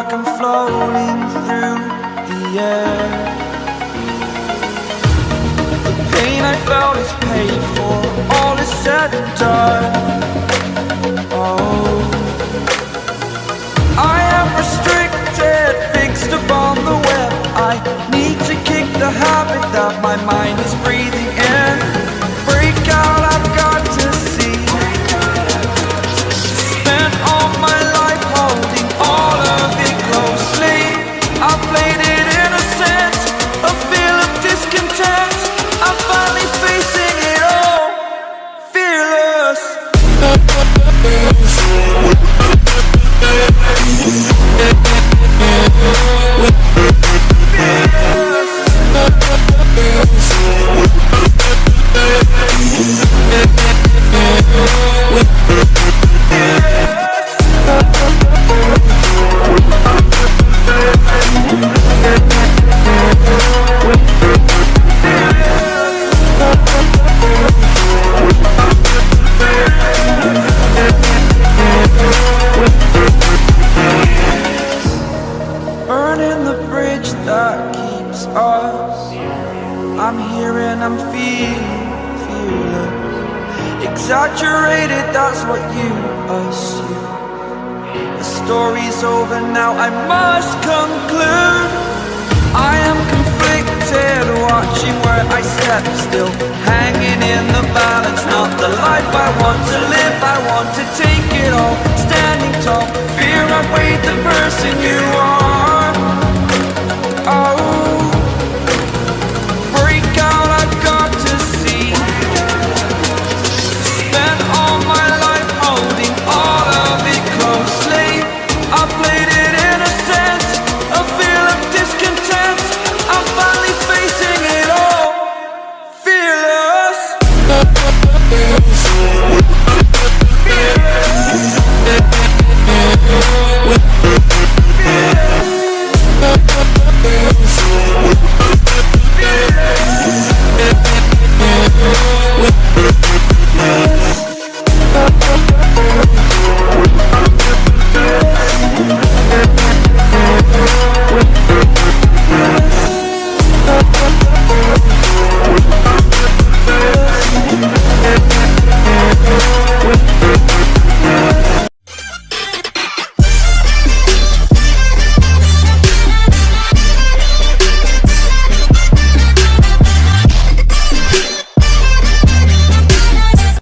like I'm floating through the air. The pain I felt is paid for, all is said and done. Oh, I am restricted, fixed upon the web. I need to kick the habit that my mind is breathing in. Break out, I've got to see. Spent all my life holding all of it closely. I played it innocent, a feel of discontent. I'm finally facing it all, fearless. Burning the bridge that keeps us. I'm here and I'm feeling fearless. Exaggerated, that's what you assume. The story's over now, I must conclude. I am conflicted, watching where I step still.